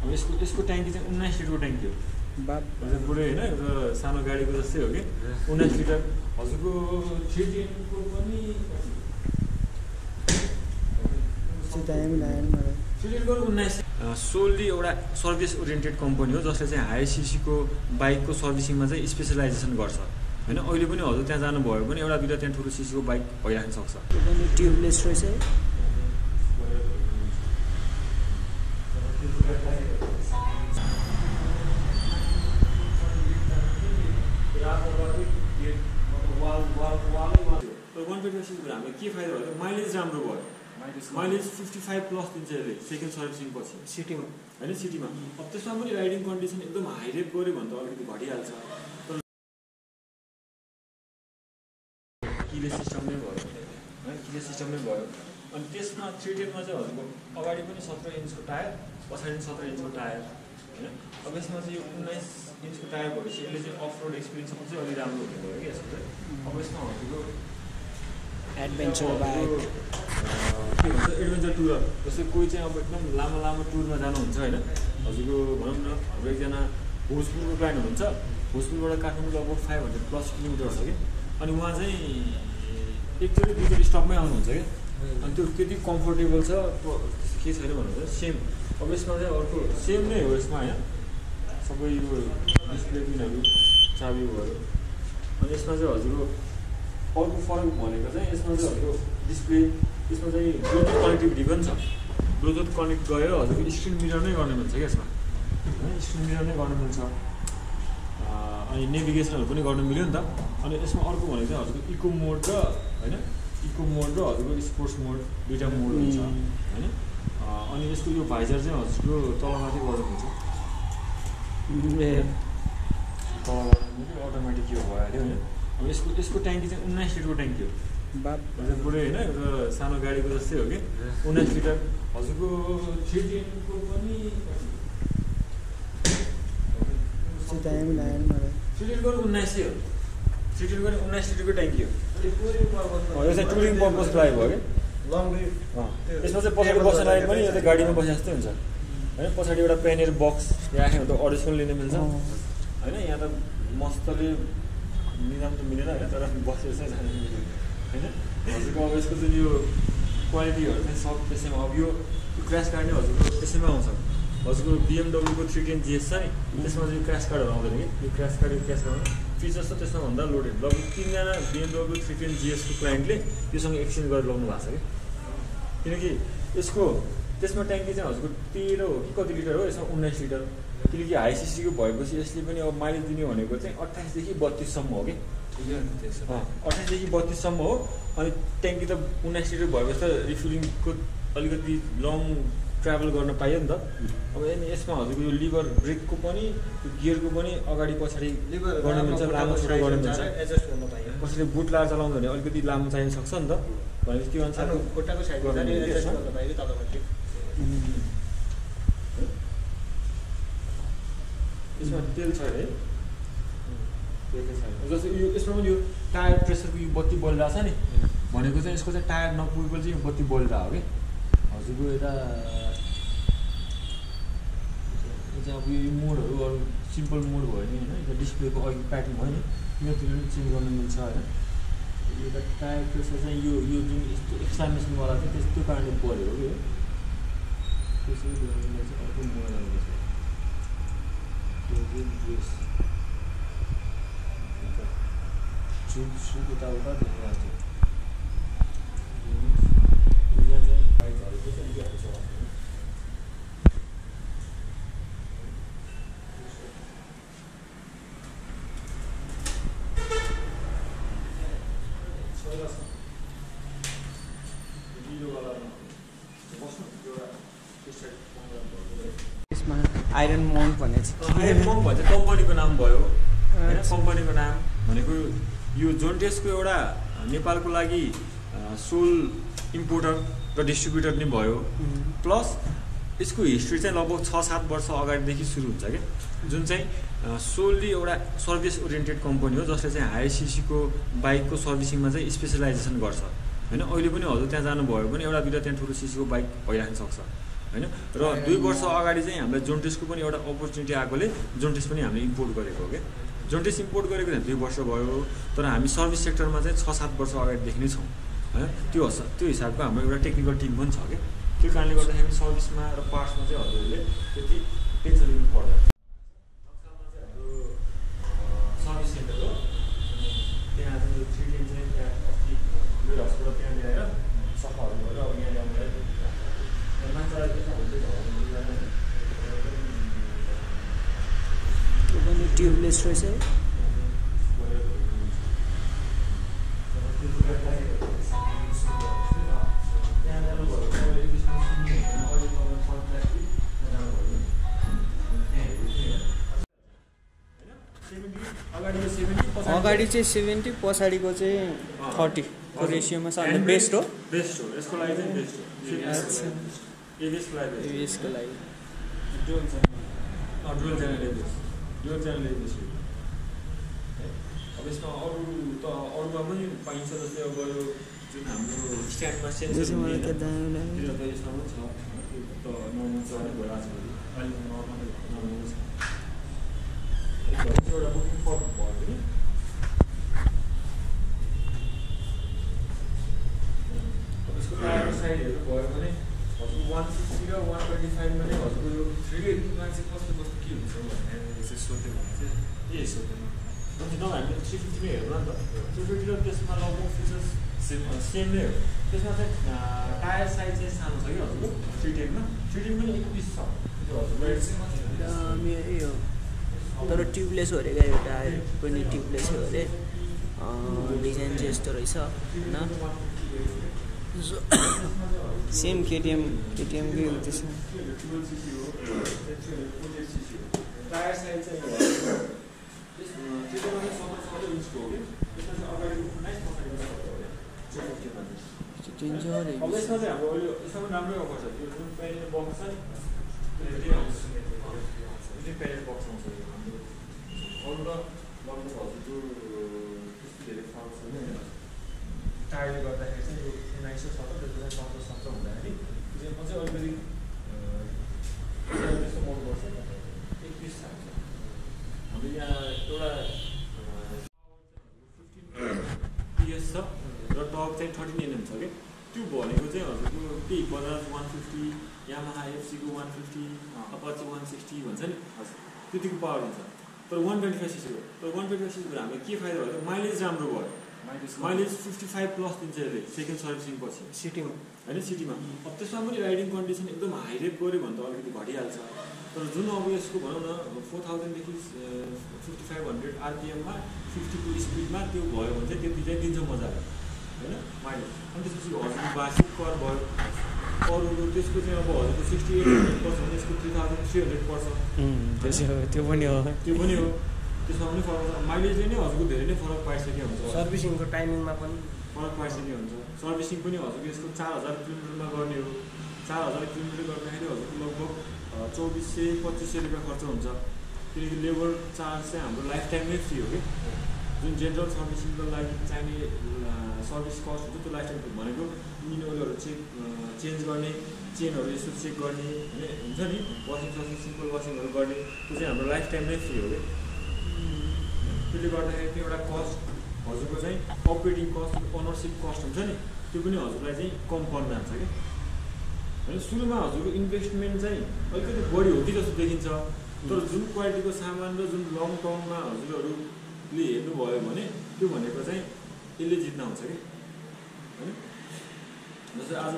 अब यसको ट्याङ्की चाहिँ 19 लिटरको ट्याङ्की हो पुरै होइन एउटा सानो गाडीको जस्तै हो कि 19 लिटर हजुरको 310 को पनि सोल्ली एउटा सर्भिस ओरिएन्टेड कम्पनी हो जसले चाहिँ हाई सीसीको बाइकको सर्भिसिङमा चाहिँ स्पेसलाइजेसन गर्छ होइन। अहिले पनि हजुर त्यहाँ जानुभयो भने एउटा दुईवटा त्यहाँ ठुलो सीसीको बाइक भइराख्न सक्छ। ट्युबलेस रहेछ हाम्रो के फाइदा भयो माइलेज राम्रो भयो माइलेज 55 प्लस दिन्छ यसले सेकेन्ड सर्भिसिङ पछि सिटीमा होइन सिटीमा। अब त्यसमा पनि राइडिङ कन्डिसन एकदम हाई रेट गऱ्यो भने त अलिकति घटिहाल्छ किले सिस्टम नै भयो होइन किले सिस्टम नै भयो। अनि त्यसमा 310मा चाहिँ हजुरको अगाडि पनि 17 इन्चको टायर पछाडि 17 इन्चको टायर होइन। अब यसमा चाहिँ यो 19 इन्चको टायर भएपछि यसले चाहिँ अफ रोड एक्सपिरियन्स चाहिँ अलिक राम्रो हुने भयो कि यसको चाहिँ। अब यसमा हजुरको एडभेन्चर बाइक के भन्छ एडभेन्चर टुर जस्तै कोही चाहिँ अब एकदम लामो लामो टुरमा जानुहुन्छ होइन। हजुरको भनौँ न हाम्रो एकजना भोजपुरको क्लाइन्ट हुनुहुन्छ भोजपुरबाट काठमाडौँ लगभग 500 प्लस किलोमिटर छ कि। अनि उहाँ चाहिँ एकचोटि दुईचोटि स्टपमै आउनुहुन्छ कि अनि त्यो त्यति कम्फोर्टेबल छ के छैन भन्नुहुन्छ सेम। अब यसमा चाहिँ अर्को सेम नै हो यसमा होइन सबै यो डिस्प्ले पिनहरू चाबी भयो। अनि यसमा चाहिँ हजुरको अर्को फरक भनेको चाहिँ यसमा चाहिँ हजुरको डिस्प्ले यसमा चाहिँ ब्लुटुथ कनेक्टिभिटी पनि छ। ब्लुटुथ कनेक्ट गरेर हजुरको स्क्रिन मिरर नै गर्ने मिल्छ क्या यसमा होइन स्क्रिन मिरर नै गर्न मिल्छ। अनि नेभिगेसनहरू पनि गर्नु मिल्यो नि त। अनि यसमा अर्को भनेको चाहिँ हजुरको इको मोड र होइन इको मोड र हजुरको स्पोर्ट्स मोड दुईवटा मोड हुन्छ होइन। अनि यसको यो भाइजर चाहिँ हजुरको तलमाथि गर्नु हुन्छ अटोमेटिक यो भइहाल्यो होइन। अब यसको ट्याङ्की चाहिँ 19 लिटरको ट्याङ्की हो पुरै होइन एउटा सानो गाडीको जस्तै हो कि 19 लिटर हजुरको 310 को पनि 310 को 19 हो 310 को 19 लिटरको ट्याङ्की हो। यो चाहिँ टुरिङ पर्पजको लागि भयो कि यसमा चाहिँ पछाडि बस्न लागि पनि यो त गाडीमा बसे जस्तै हुन्छ होइन। पछाडि एउटा पेनियर बक्स राख्यो भने त अडिसन लिन मिल्छ होइन। यहाँ त मस्तले निदाम त मिलेन होइन तर बसेर चाहिँ जानु मिल्यो होइन। हजुरको अब यसको चाहिँ यो क्वालिटीहरू चाहिँ सब त्यसैमा अब यो क्रास कार्ड नै हजुरको त्यसैमा आउँछ। हजुरको BMW को 310 GS छ नि त्यसमा चाहिँ क्रास कार्डहरू आउँदैन कि यो क्रास कार्ड फिचर्स त त्यसमा भन्दा लोडेड लगभग 3जना BMW 310 GS को क्लाइन्टले योसँग एक्सचेन्ज गरेर लाउनु भएको छ कि। किनकि यसको त्यसमा ट्याङ्की चाहिँ हजुरको 13 हो कि कति लिटर हो यसमा 19 लिटर। किनकि हाई सिसीको भएपछि यसले पनि अब माइलेज दिने भनेको चाहिँ 28 देखि 32 सम्म हो कि 28 देखि 32 सम्म हो। अनि ट्याङ्की त 19 लिटर भएपछि त रिफिलिङको अलिकति लङ ट्राभल गर्न पाइयो नि त। अब यसमा हजुरको यो लिभर ब्रेकको पनि गियरको पनि अगाडि पछाडि गर्न मिल्छ लामो छोटो गर्न मिल्छ। कसैले बुट लाएर चलाउँछ भने अलिकति लामो चाहिन सक्छ नि त भनेपछि त्यो अनुसार खुट्टाको साइड यसमा तेल छ है जस्तै यो यसमा पनि यो टायर प्रेसरको यो बत्ती बलिरहेको छ नि भनेको चाहिँ यसको चाहिँ टायर नपुगेको चाहिँ यो बत्ती बलिरहेको हो कि हजुरको यता अब यो मोडहरू अरू सिम्पल मोड भयो नि होइन यो डिस्प्लेको अघि प्याटर्न भयो नि योतिर पनि चेन्ज गर्न मिल्छ होइन। एउटा टायर प्रेसर चाहिँ यो जुन यस्तो एक्सप्लानेसनवाला चाहिँ त्यस्तो कारणले पऱ्यो हो कि त्यसै चाहिँ अर्को मोड आउँदैछ ड्रेस सुट उताउता देखिहाल्छ यहाँ चाहिँ बाइकहरू चाहिँ छ आइरन मङ्क भनेको आइरन मङ्क भन्छ कम्पनीको नाम भयो होइन। कम्पनीको नाम भनेको यो जोन्टेसको एउटा नेपालको लागि सोल इम्पोर्टर र डिस्ट्रिब्युटर नै भयो। प्लस यसको हिस्ट्री चाहिँ लगभग 6-7 वर्ष अगाडिदेखि सुरु हुन्छ क्या जुन चाहिँ सोल्ली एउटा सर्भिस ओरिएन्टेड कम्पनी हो जसले चाहिँ हाई सीसीको बाइकको सर्भिसिङमा चाहिँ स्पेसलाइजेसन गर्छ होइन। अहिले पनि हजुर त्यहाँ जानुभयो भने एउटा दुईवटा त्यहाँ ठुलो सीसीको बाइक भइराख्न सक्छ। होइन। र 2 वर्ष अगाडि चाहिँ हामीलाई जोन्टेसको पनि एउटा अपर्च्युनिटी आएकोले जोन्टेस पनि हामीले इम्पोर्ट गरेको हो क्या। जोन्टेस इम्पोर्ट गरेको चाहिँ 2 वर्ष भयो, तर हामी सर्भिस सेक्टरमा चाहिँ 6-7 वर्ष अगाडिदेखि नै छौँ होइन। त्यो हिसाबको हाम्रो एउटा टेक्निकल टिम पनि छ क्या। त्यो कारणले गर्दाखेरि सर्भिसमा र पार्ट्समा चाहिँ हजुरहरूले त्यति टेन्सन लिनु पर्दैन। सर्भिस सेन्टर हो त्यहाँ चाहिँ 3 दिन चाहिँ त्यहाँ अस्ति यो हस्पिटल त्यहाँ ल्याएर सफाहरू गरेर अब यहाँ ल्याउनुलाई मान्छेलाई त्यस्तो हुन्छ ट्युबलेस रहेछ अगाडि चाहिँ 70 पछाडिको चाहिँ 30 को रेसियोमा छ अनि बेस्ट हो यसको लागि चाहिँ बेस्ट हो। अच्छा एबिएसको लागि ड्युल च्यानल एबिएस अब यसमा अरूमा पनि पाइन्छ जस्तै अब यो जुन हाम्रो स्ट्यान्डमा सेन्सर यसमा पनि छ त नर्मल छ भने भइरहेको छ अहिले नर्मल छ एउटा बुकिङ फर्म भयो नि यसको टायर साइडहरू भयो भने हजुर 160 र 125 मा नै हजुरको यो 380 मा चाहिँ कस्तो के हुन्छ भनेर यसो सोध्यो भने चाहिँ के सोध्दैन हुन्छ न हामीले 350 नै हेर्नु नि त 350 र त्यसमा लगभग फिचर्स सेम नै हो। त्यसमा चाहिँ टायर साइज चाहिँ सानो छ कि हजुरको 310 मा 310 पनि एक पिस छ त्यो हजुर तर ट्युबलेस हो अरे क्या यो टायर पनि ट्युबलेस हो अरे डिजाइन चाहिँ यस्तो रहेछ होइन सेम केटिएम कै हो त्यसमा टायर साइज चाहिँ अब यसमा चाहिँ हाम्रो यसमा पनि राम्रै अफर छ त्यो जुन पेरेन्ट बक्स छ नि पेरेन्ट बक्स आउँछ अरू त लगभग हजुरको त्यस्तो धेरै फरक छैन होइन। टायरले गर्दाखेरि चाहिँ यो 1900 छ त त्यसको चाहिँ 1400 हुँदाखेरि त्यो चाहिँ अझै अलिकति त्यस्तो मनपर्छ एक पिस छ हाम्रो यहाँ एउटा 15 PS छ र टप चाहिँ 13 mm छ कि त्यो भनेको चाहिँ हजुरको त्यही बजाज 150 यामाहा एफसीको 150 अपाचे 160 भन्छ नि त्यतिको पावर हुन्छ तर 125 cc हो। तर 125 cc हामीलाई के फाइदा भयो माइलेज राम्रो भयो माइलेज 55 प्लस दिन्छ यसले सेकेन्ड सर्भिसिङ पछि सिटीमा होइन सिटीमा। अब त्यसमा पनि राइडिङ कन्डिसन एकदम हाई रेप गऱ्यो भने त अलिकति घटिहाल्छ तर जुन अब यसको भनौँ न 4000 देखि 5500 आरपिएममा 50 को स्पिडमा त्यो भयो भने चाहिँ त्यति चाहिँ दिन्छ मजाले होइन माइलेज। अनि त्यसपछि हजुरको बासिक कर भयो अरूको त्यसको चाहिँ अब हजुरको 6800 पर्छ भने यसको 3300 पर्छ त्यो पनि हो त्यसमा पनि फरक छ। माइलेजले नै हजुरको धेरै नै फरक पाइसकेको हुन्छ सर्भिसिङको टाइमिङमा पनि फरक पाइसकेको हुन्छ। सर्भिसिङ पनि हजुरको यसको 4000 किलोमिटरमा गर्ने हो 4000 किलोमिटर गर्दाखेरि हजुरको लगभग 2400-2500 रुपियाँ खर्च हुन्छ किनकि लेबर चार्ज चाहिँ हाम्रो लाइफ टाइममै फ्री हो कि जुन जेनरल सर्भिसिङको लागि चाहिने सर्भिस कस्ट हुन्छ त्यो लाइफ टाइम भनेको इन्जिन ओइलहरू चेन्ज गर्ने चेनहरू यसो चेक गर्ने होइन हुन्छ नि वासिङ सिम्पल वासिङहरू गर्ने त्यो चाहिँ हाम्रो लाइफ टाइममै फ्री हो कि त्यसले गर्दाखेरि त्यो एउटा कस्ट हजुरको चाहिँ अपरेटिङ कस्ट ओनरसिप कस्ट हुन्छ नि त्यो पनि हजुरलाई चाहिँ कम पर्न जान्छ कि होइन। सुरुमा हजुरको इन्भेस्टमेन्ट चाहिँ अलिकति बढी हो कि जस्तो देखिन्छ तर जुन क्वालिटीको सामान र जुन लङ टर्ममा हजुरहरूले हेर्नुभयो भने त्यो भनेको चाहिँ यसले जित्न हुन्छ कि होइन। जस्तै आज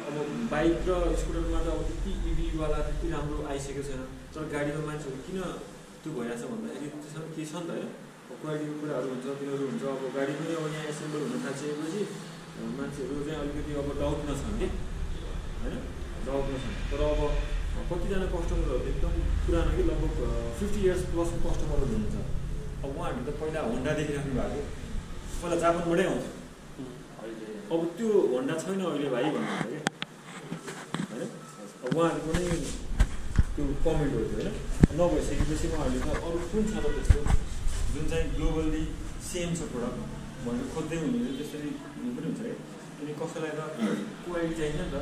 अब बाइक र स्कुटरमा त अब त्यति इभीवाला त्यति राम्रो आइसकेको छैन तर गाडीमा मान्छेहरू किन त्यो भइरहेछ भन्दाखेरि त्यसमा के छ नि त होइन क्वालिटीको कुराहरू हुन्छ तिनीहरू हुन्छ अब गाडी पनि अब यहाँ एसेम्बल हुन थालिसकेपछि मान्छेहरू चाहिँ अलिकति अब डाउटमा छन् कि होइन डाउटमा छन् तर अब कतिजना कस्टमरहरू एकदम पुरानो कि लगभग 50 इयर्स प्लसको कस्टमरहरू हुनुहुन्छ अब उहाँहरू त पहिला होन्डा देखिराख्नु भएको पहिला जापानबाटै आउँथ्यो अब त्यो होन्डा छैन अहिले भाइ भन्नुहुन्छ कि होइन अब उहाँहरूको नै त्यो कमेन्ट हो त्यो होइन नभइसकेपछि उहाँहरूले त अरू कुन छ त त्यस्तो जुन चाहिँ ग्लोबल्ली सेम छ प्रोडक्ट भनेर खोज्दै हुने त्यसरी हुनु पनि हुन्छ है किनकि कसैलाई त क्वालिटी चाहिन्छ नि त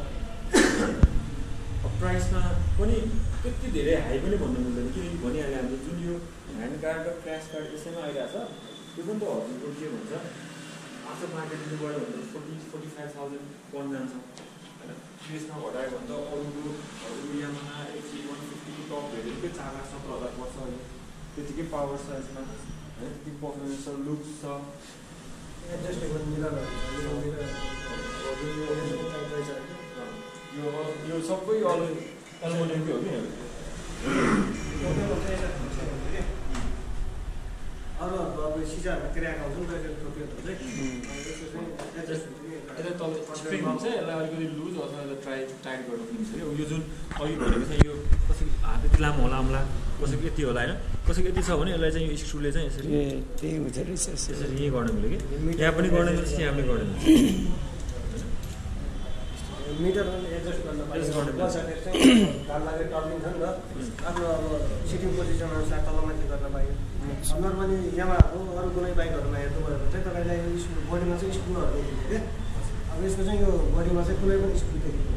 प्राइसमा पनि त्यति धेरै हाई पनि भन्नु मिल्दैन किनकि भनिहाल्यो हामीले जुन यो ह्यान्ड गार्ड र क्रास गार्ड यसैमा आइरहेको छ त्यो पनि त हजुरको के भन्छ आफ्टर मार्केटिङले गऱ्यो भने 40-45,000 पन जान्छ होइन त्यसमा घटायो भने त अरू यामाहा XC150 टप भेरिएन्टकै 4,17,000 पर्छ अहिले त्यतिकै पावर छ यसमा होइन त्यति पर्फर्मेन्स छ लुक्स छ एडजस्टेबल मिररहरू यो सबै एल्युमिनियमकै हो कि अरू अब सिसाहरू क्र्याक आउँछ नि त टोपीहरू चाहिँ यसलाई तल स्प्रिङ हुन्छ यसलाई अलिकति लुज अथवा यसलाई टाइट गर्नु मिल्छ कि यो जुन अघि भनेको चाहिँ यो कसैको हात यति लामो होला कसैको यति होला होइन कसैको यति छ भने यसलाई चाहिँ यो स्क्रुले चाहिँ यसरी त्यही हुँदो रहेछ यसरी यहीँ गर्न मिल्यो कि यहाँ पनि गर्न मिल्छ यहाँ पनि गर्न मिल्छ मिटर एडजस्ट गर्न पाइन्छ बजारले चाहिँ घाललाई टर्निङ छ नि त आफ्नो अब सिटिङ पोजिसन अनुसार तलमाथि गर्न पाइयो नर्मली यामाहाको अरू कुनै बाइकहरूमा हेर्नु भयो भने चाहिँ तपाईँलाई बडीमा चाहिँ स्क्रुहरू देखिन्छ क्या अब यसको चाहिँ यो बडीमा चाहिँ कुनै पनि स्क्रू देखिन्छ